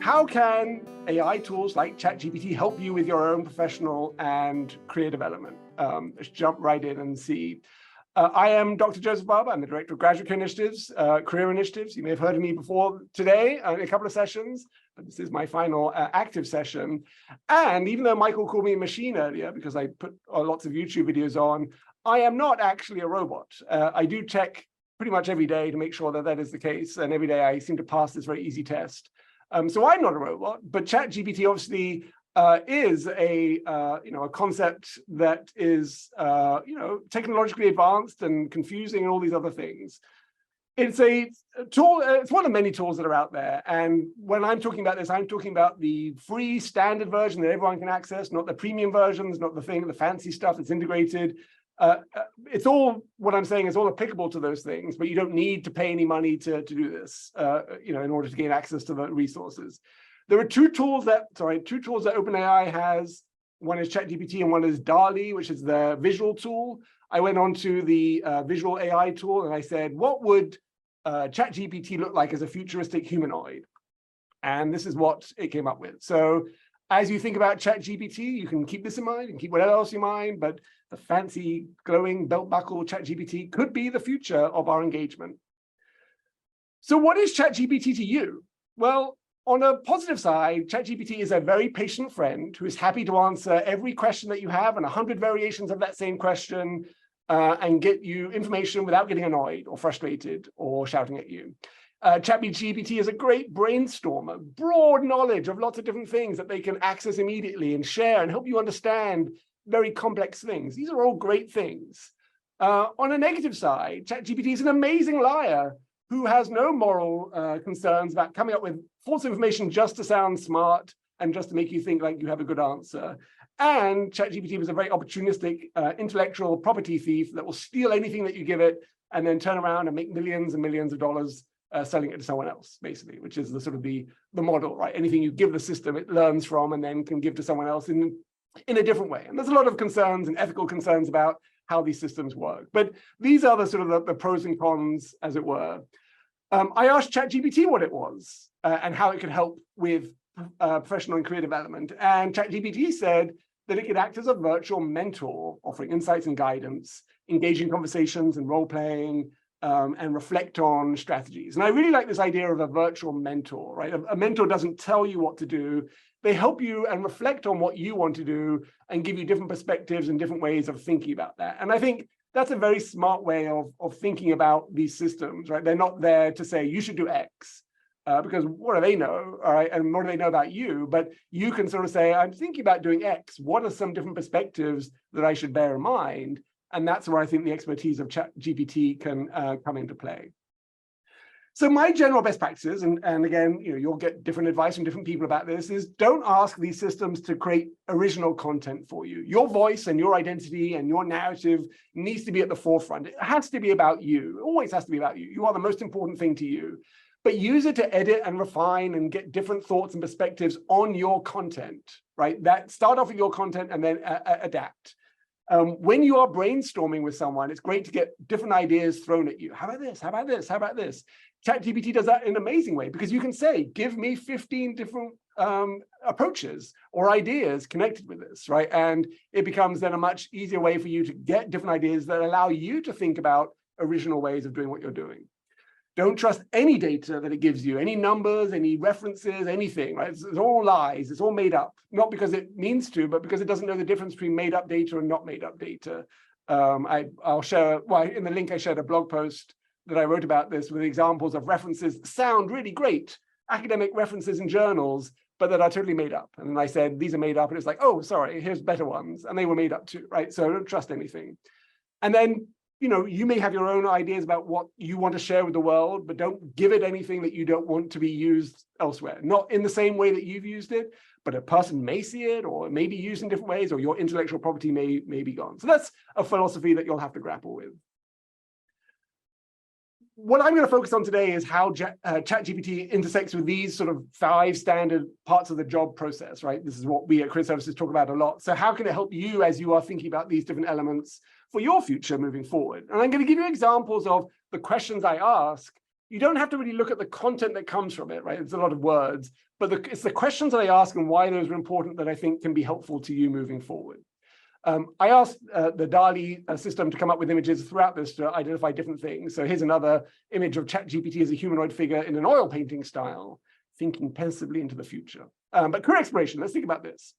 how can AI tools like ChatGPT help you with your own professional and career development? Let's jump right in and see. I am Dr. Joseph Barber. I'm the Director of Graduate Initiatives, Career Initiatives. You may have heard of me before today in a couple of sessions, but this is my final active session. And even though Michael called me a machine earlier because I put lots of YouTube videos on, I am not actually a robot. I do check pretty much every day to make sure that that is the case. And every day I seem to pass this very easy test. So I'm not a robot, but ChatGPT obviously is a concept that is technologically advanced and confusing and all these other things. It's a tool. It's one of many tools that are out there. And when I'm talking about this, I'm talking about the free standard version that everyone can access, not the premium versions, not the fancy stuff that's integrated. It's all, what I'm saying is all applicable to those things, but you don't need to pay any money to do this, in order to gain access to the resources. There are two tools that OpenAI has. One is ChatGPT and one is DALL-E, which is the visual tool. I went on to the visual AI tool and I said, what would ChatGPT look like as a futuristic humanoid? And this is what it came up with. So as you think about ChatGPT, you can keep this in mind and keep whatever else in mind, but the fancy glowing belt buckle ChatGPT could be the future of our engagement. So what is ChatGPT to you? Well, on a positive side, ChatGPT is a very patient friend who is happy to answer every question that you have and 100 variations of that same question and get you information without getting annoyed or frustrated or shouting at you. ChatGPT is a great brainstormer, broad knowledge of lots of different things that they can access immediately and share and help you understand very complex things. These are all great things. On a negative side, ChatGPT is an amazing liar who has no moral concerns about coming up with false information just to sound smart and just to make you think like you have a good answer. And ChatGPT was a very opportunistic intellectual property thief that will steal anything that you give it and then turn around and make millions and millions of dollars selling it to someone else, basically, which is the sort of the model, right? Anything you give the system, it learns from and then can give to someone else in a different way. And there's a lot of concerns and ethical concerns about how these systems work. But these are the sort of the pros and cons, as it were. I asked ChatGPT what it was and how it could help with professional and career development. And ChatGPT said that it could act as a virtual mentor, offering insights and guidance, engaging conversations and role-playing, and reflect on strategies. And I really like this idea of a virtual mentor, right? A mentor doesn't tell you what to do. They help you and reflect on what you want to do and give you different perspectives and different ways of thinking about that. And I think that's a very smart way of thinking about these systems, right? They're not there to say, you should do X, because what do they know, all right? And what do they know about you? But you can sort of say, I'm thinking about doing X. What are some different perspectives that I should bear in mind? And that's where I think the expertise of ChatGPT can come into play. So my general best practices, and again, you'll get different advice from different people about this, is don't ask these systems to create original content for you. Your voice and your identity and your narrative needs to be at the forefront. It has to be about you. It always has to be about you. You are the most important thing to you. But use it to edit and refine and get different thoughts and perspectives on your content, right? That start off with your content and then adapt. When you are brainstorming with someone, it's great to get different ideas thrown at you. How about this? How about this? How about this? ChatGPT does that in an amazing way because you can say, give me 15 different approaches or ideas connected with this, right? And it becomes then a much easier way for you to get different ideas that allow you to think about original ways of doing what you're doing. Don't trust any data that it gives you, any numbers, any references, anything, right? It's all lies, it's all made up, not because it means to, but because it doesn't know the difference between made up data and not made up data. I'll share, in the link I shared a blog post that I wrote about this with examples of references that sound really great, academic references in journals, but that are totally made up. And then I said, these are made up, and it's like, oh, sorry, here's better ones. And they were made up too, right? So don't trust anything. And then you may have your own ideas about what you want to share with the world, but don't give it anything that you don't want to be used elsewhere. Not in the same way that you've used it, but a person may see it or it may be used in different ways, or your intellectual property may be gone. So that's a philosophy that you'll have to grapple with. What I'm going to focus on today is how ChatGPT intersects with these sort of 5 standard parts of the job process, right? This is what we at Career Services talk about a lot. So how can it help you as you are thinking about these different elements for your future moving forward? And I'm going to give you examples of the questions I ask you don't have to really look at the content that comes from it, right? It's a lot of words, but it's the questions that I ask and why those are important that I think can be helpful to you moving forward. I asked the DALL-E system to come up with images throughout this to identify different things. So here's another image of ChatGPT as a humanoid figure in an oil painting style, thinking pensively into the future. But career exploration, let's think about this.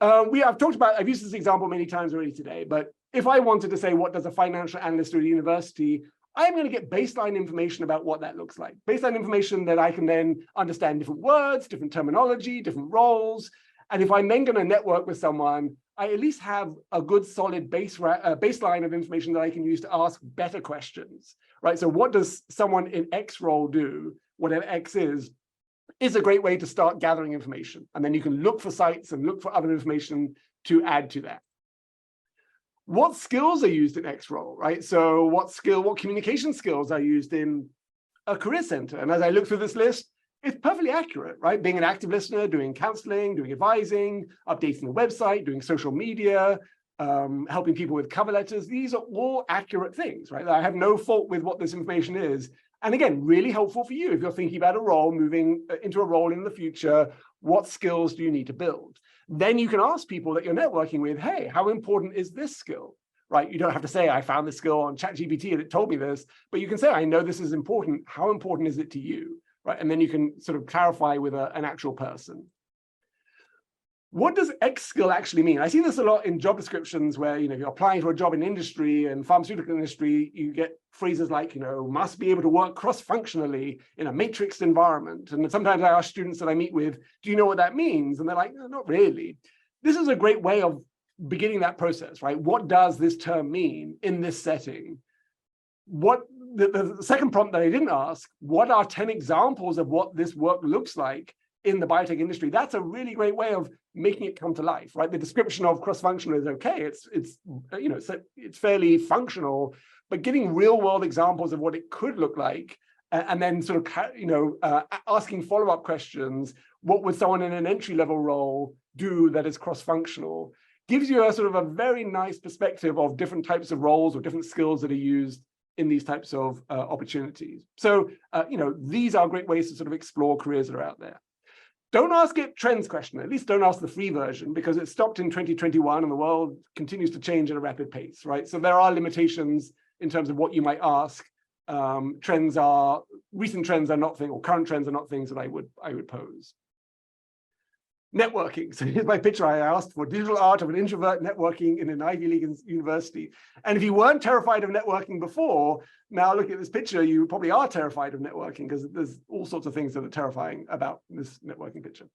I've used this example many times already today, but if I wanted to say, what does a financial analyst do at a university, I'm going to get baseline information about what that looks like. Baseline information that I can then understand different words, different terminology, different roles. And if I'm then going to network with someone, I at least have a good solid baseline of information that I can use to ask better questions, right? So what does someone in X role do, whatever X is a great way to start gathering information. And then you can look for sites and look for other information to add to that. What skills are used in X role, right? So what communication skills are used in a career center? And as I look through this list, it's perfectly accurate, right? Being an active listener, doing counseling, doing advising, updating the website, doing social media, helping people with cover letters. These are all accurate things, right? I have no fault with what this information is. And again, really helpful for you if you're thinking about a role, moving into a role in the future, what skills do you need to build? Then you can ask people that you're networking with, hey, how important is this skill, right? You don't have to say, I found this skill on ChatGPT and it told me this, but you can say, I know this is important. How important is it to you, right? And then you can sort of clarify with an actual person. What does X skill actually mean? I see this a lot in job descriptions where, if you're applying for a job in industry and pharmaceutical industry, you get phrases like, must be able to work cross-functionally in a matrixed environment. And sometimes I ask students that I meet with, do you know what that means? And they're like, no, not really. This is a great way of beginning that process, right? What does this term mean in this setting? The second prompt that I didn't ask, what are 10 examples of what this work looks like in the biotech industry? That's a really great way of making it come to life, right? The description of cross-functional is okay. It's fairly functional, but getting real-world examples of what it could look like, and then sort of asking follow-up questions. What would someone in an entry-level role do that is cross-functional? Gives you a sort of a very nice perspective of different types of roles or different skills that are used in these types of opportunities. So, these are great ways to sort of explore careers that are out there. Don't ask it trends question, at least don't ask the free version, because it stopped in 2021 and the world continues to change at a rapid pace, right? So there are limitations in terms of what you might ask. Recent trends are not things, or current trends are not things that I would pose. Networking. So here's my picture. I asked for digital art of an introvert networking in an Ivy League university. And if you weren't terrified of networking before, now look at this picture, you probably are terrified of networking, because there's all sorts of things that are terrifying about this networking picture.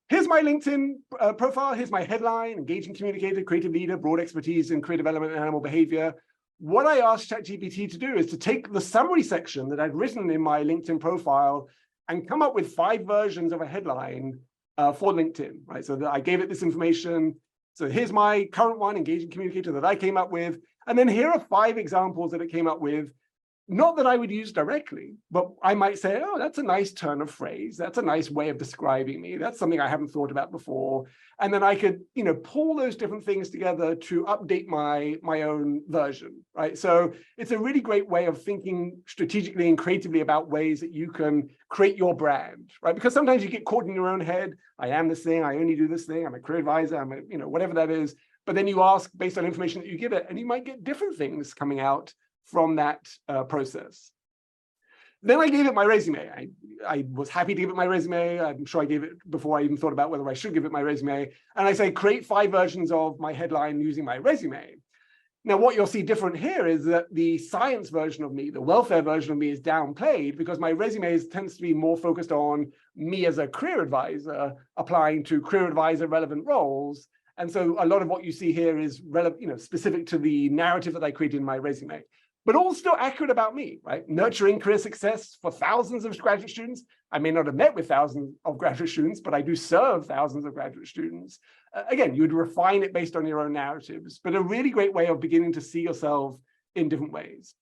Here's my LinkedIn profile. Here's my headline: engaging communicator, creative leader, broad expertise in career development and animal behavior. What I asked ChatGPT to do is to take the summary section that I'd written in my LinkedIn profile and come up with 5 versions of a headline for LinkedIn, right? So that I gave it this information. So here's my current one, engaging communicator, that I came up with. And then here are 5 examples that it came up with, not that I would use directly, but I might say, oh, that's a nice turn of phrase. That's a nice way of describing me. That's something I haven't thought about before. And then I could, pull those different things together to update my own version, right? So it's a really great way of thinking strategically and creatively about ways that you can create your brand, right? Because sometimes you get caught in your own head. I am this thing. I only do this thing. I'm a career advisor. I'm whatever that is. But then you ask based on information that you give it, and you might get different things coming out from that process. Then I gave it my resume. I was happy to give it my resume. I'm sure I gave it before I even thought about whether I should give it my resume. And I say, create 5 versions of my headline using my resume. Now, what you'll see different here is that the science version of me, the welfare version of me, is downplayed, because my resume tends to be more focused on me as a career advisor, applying to career advisor relevant roles. And so a lot of what you see here is specific to the narrative that I created in my resume, but all still accurate about me, right? Nurturing career success for thousands of graduate students. I may not have met with thousands of graduate students, but I do serve thousands of graduate students. Again, you'd refine it based on your own narratives, but a really great way of beginning to see yourself in different ways.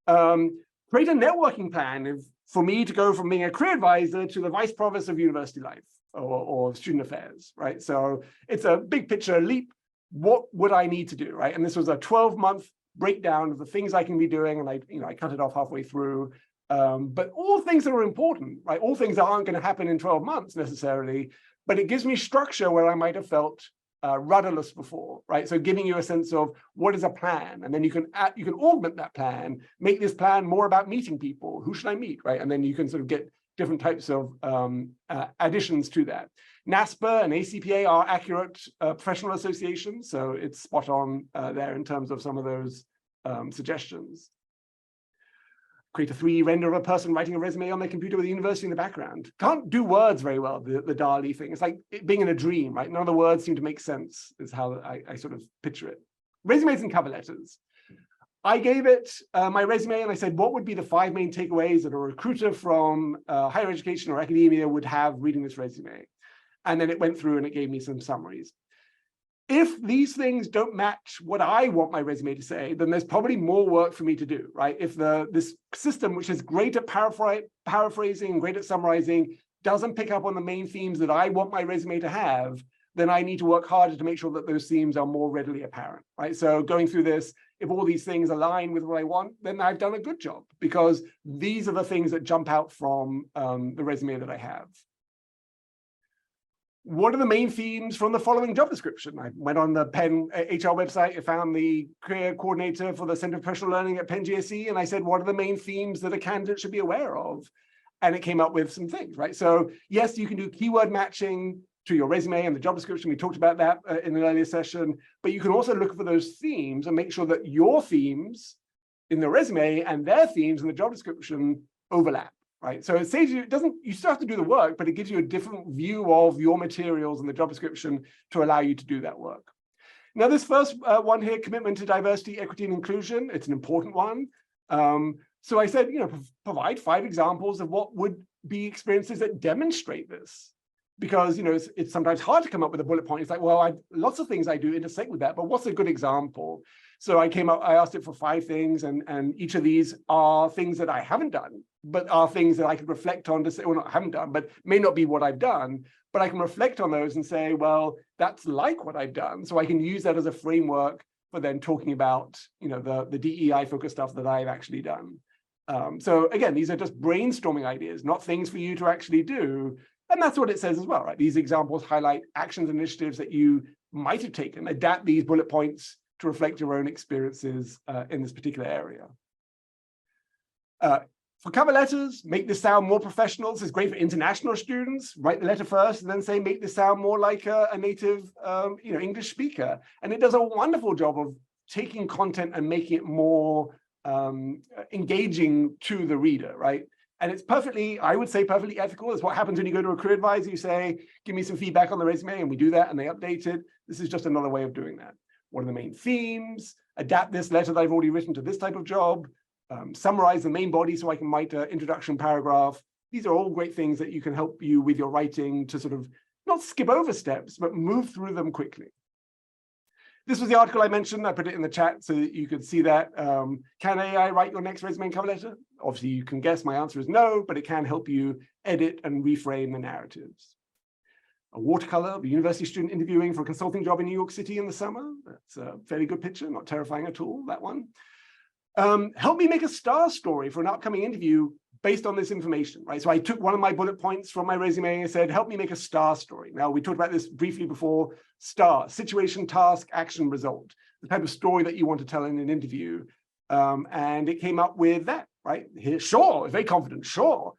Create a networking plan for me to go from being a career advisor to the vice provost of university life or student affairs, right? So it's a big picture leap. What would I need to do, right? And this was a 12-month breakdown of the things I can be doing, and I cut it off halfway through. But all things that are important, right? All things that aren't going to happen in 12 months necessarily, but it gives me structure where I might have felt rudderless before, right? So giving you a sense of what is a plan, and then you can augment that plan, make this plan more about meeting people. Who should I meet, right? And then you can sort of get different types of additions to that. NASPA and ACPA are accurate professional associations, so it's spot on there in terms of some of those suggestions. Create a 3D render of a person writing a resume on their computer with a university in the background. Can't do words very well, the DALL-E thing. It's like it being in a dream, right? None of the words seem to make sense, is how I sort of picture it. Resumes and cover letters. I gave it my resume and I said, what would be the 5 main takeaways that a recruiter from higher education or academia would have reading this resume? And then it went through and it gave me some summaries. If these things don't match what I want my resume to say, then there's probably more work for me to do, right? If this system, which is great at paraphrasing and great at summarizing, doesn't pick up on the main themes that I want my resume to have, then I need to work harder to make sure that those themes are more readily apparent, right? So going through this, if all these things align with what I want, then I've done a good job, because these are the things that jump out from the resume that I have. What are the main themes from the following job description? I went on the Penn HR website, I found the career coordinator for the Center for Professional Learning at Penn GSE, and I said, what are the main themes that a candidate should be aware of? And it came up with some things, right? So yes, you can do keyword matching to your resume and the job description. We talked about that in an earlier session, but you can also look for those themes and make sure that your themes in the resume and their themes in the job description overlap. Right, so it saves you, you still have to do the work, but it gives you a different view of your materials and the job description to allow you to do that work. Now, this first one here, commitment to diversity, equity, and inclusion, it's an important one. So I said, provide 5 examples of what would be experiences that demonstrate this. Because, it's sometimes hard to come up with a bullet point. It's like, well, lots of things I do intersect with that, but what's a good example? So I asked it for 5 things, and each of these are things that I haven't done, but are things that I could reflect on to say, well, not haven't done, but may not be what I've done, but I can reflect on those and say, well, that's like what I've done. So I can use that as a framework for then talking about, the DEI focused stuff that I've actually done. So again, these are just brainstorming ideas, not things for you to actually do. And that's what it says as well, right? These examples highlight actions and initiatives that you might have taken. Adapt these bullet points to reflect your own experiences in this particular area. For cover letters, make this sound more professional. This is great for international students. Write the letter first and then say, make this sound more like a native English speaker. And it does a wonderful job of taking content and making it more engaging to the reader, right? And it's perfectly, I would say, perfectly ethical. It's what happens when you go to a career advisor. You say, give me some feedback on the resume, and we do that, and they update it. This is just another way of doing that. What are the main themes? Adapt this letter that I've already written to this type of job. Summarize the main body so I can write an introduction paragraph. These are all great things that you can help you with your writing to sort of not skip over steps, but move through them quickly. This was the article I mentioned. I put it in the chat so that you could see that. Can AI write your next resume and cover letter? Obviously, you can guess my answer is no, but it can help you edit and reframe the narratives. A watercolor of a university student interviewing for a consulting job in New York City in the summer. That's a fairly good picture, not terrifying at all, that one. Help me make a star story for an upcoming interview based on this information, right? So I took one of my bullet points from my resume and said, help me make a star story. Now, we talked about this briefly before. STAR, situation, task, action, result, the type of story that you want to tell in an interview. And it came up with that, right? Here, sure, very confident, sure.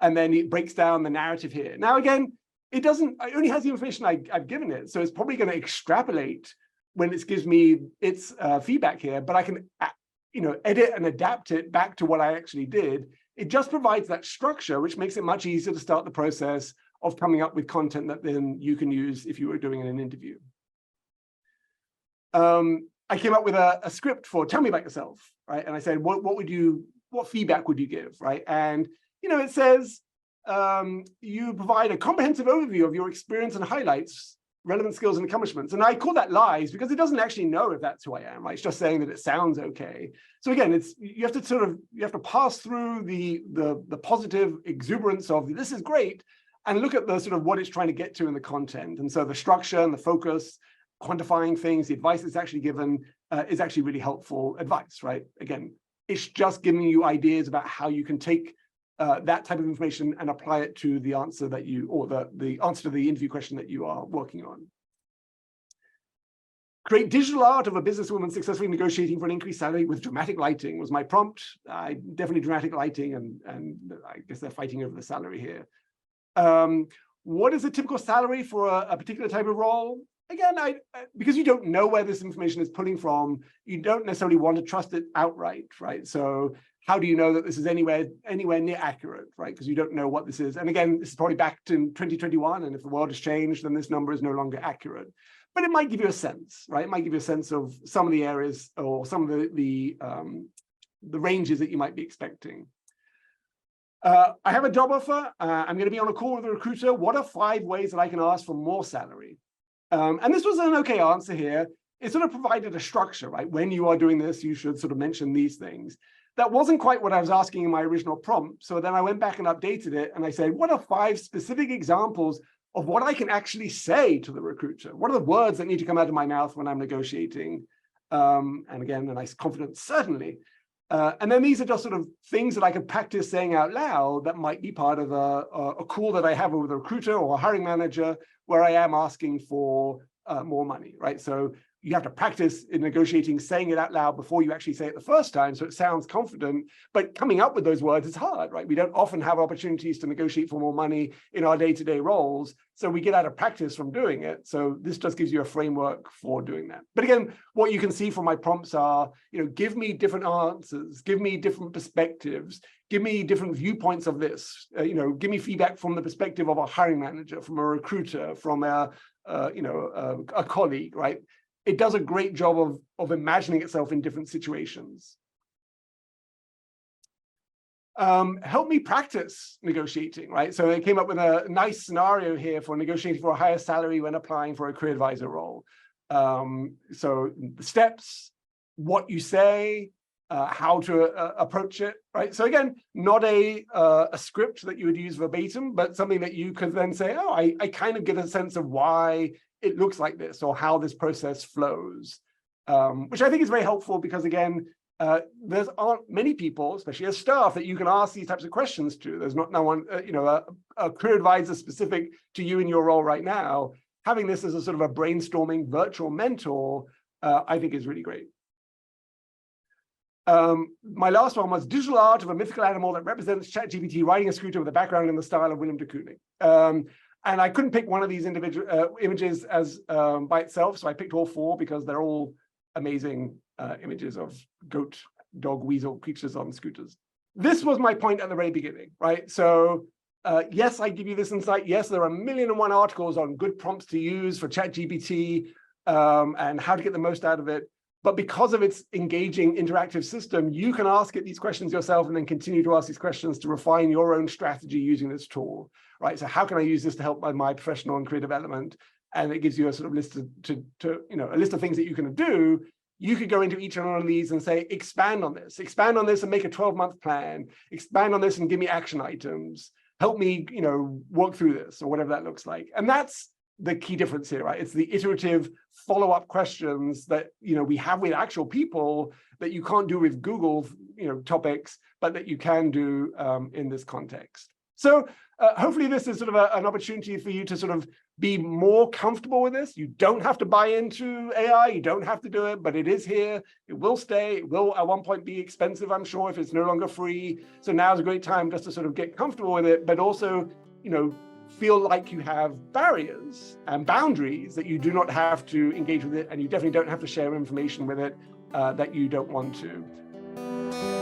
And then it breaks down the narrative here. Now, again, it only has the information I've given it. So it's probably going to extrapolate when it gives me its feedback here, but I can edit and adapt it back to what I actually did. It just provides that structure, which makes it much easier to start the process of coming up with content that then you can use if you were doing an interview. I came up with a script for tell me about yourself, right? And I said, what feedback would you give, right? And, it says, you provide a comprehensive overview of your experience and highlights relevant skills and accomplishments. And I call that lies because it doesn't actually know if that's who I am, right? It's just saying that it sounds okay. So again, you have to pass through the positive exuberance of this is great and look at the sort of what it's trying to get to in the content. And so the structure and the focus quantifying things. The advice that's actually given is actually really helpful advice, right? Again, it's just giving you ideas about how you can take that type of information and apply it to the answer that you, or the answer to the interview question that you are working on. Create digital art of a businesswoman successfully negotiating for an increased salary with dramatic lighting was my prompt. Definitely dramatic lighting, and I guess they're fighting over the salary here. What is a typical salary for a particular type of role? Again, because you don't know where this information is pulling from, you don't necessarily want to trust it outright, right? So how do you know that this is anywhere near accurate, right? Because you don't know what this is. And again, this is probably back to 2021, and if the world has changed, then this number is no longer accurate. But it might give you a sense, right? It might give you a sense of some of the areas or some of the ranges that you might be expecting. I have a job offer. I'm going to be on a call with a recruiter. What are 5 ways that I can ask for more salary? And this was an okay answer here. It sort of provided a structure, right? When you are doing this, you should sort of mention these things. That wasn't quite what I was asking in my original prompt. So then I went back and updated it, and I said, what are 5 specific examples of what I can actually say to the recruiter? What are the words that need to come out of my mouth when I'm negotiating? And again, a nice confidence, certainly. And then these are just sort of things that I can practice saying out loud that might be part of a call that I have with a recruiter or a hiring manager where I am asking for more money, right? So you have to practice in negotiating, saying it out loud before you actually say it the first time, so it sounds confident, but coming up with those words is hard, right? We don't often have opportunities to negotiate for more money in our day-to-day roles, so we get out of practice from doing it. So this just gives you a framework for doing that. But again, what you can see from my prompts are, give me different answers, give me different perspectives, give me different viewpoints of this, give me feedback from the perspective of a hiring manager, from a recruiter, from a colleague, right? It does a great job of imagining itself in different situations. Help me practice negotiating, right? So I came up with a nice scenario here for negotiating for a higher salary when applying for a career advisor role. So the steps, what you say, how to approach it, right? So again, not a script that you would use verbatim, but something that you could then say, oh, I kind of get a sense of why it looks like this or how this process flows, which I think is very helpful because, again, there aren't many people, especially as staff, that you can ask these types of questions to. There's no one, a career advisor specific to you in your role right now. Having this as a sort of a brainstorming virtual mentor, I think is really great. My last one was digital art of a mythical animal that represents ChatGPT riding a scooter with a background in the style of William de Kooning. And I couldn't pick one of these individual images as by itself, so I picked all 4 because they're all amazing images of goat, dog, weasel creatures on scooters. This was my point at the very beginning, right? So yes, I give you this insight. Yes, there are 1,000,001 articles on good prompts to use for ChatGPT and how to get the most out of it. But because of its engaging interactive system, you can ask it these questions yourself and then continue to ask these questions to refine your own strategy using this tool, right? So how can I use this to help my professional and career development? And it gives you a sort of list a list of things that you can do. You could go into each one of these and say, expand on this and make a 12-month plan, expand on this and give me action items, help me, work through this or whatever that looks like. And that's the key difference here, right? It's the iterative follow-up questions that we have with actual people that you can't do with Google, topics, but that you can do in this context. So hopefully this is sort of an opportunity for you to sort of be more comfortable with this. You don't have to buy into AI, you don't have to do it, but it is here. It will stay. It will at one point be expensive, I'm sure, if it's no longer free. So now's a great time just to sort of get comfortable with it, but also, feel like you have barriers and boundaries that you do not have to engage with it, and you definitely don't have to share information with it that you don't want to.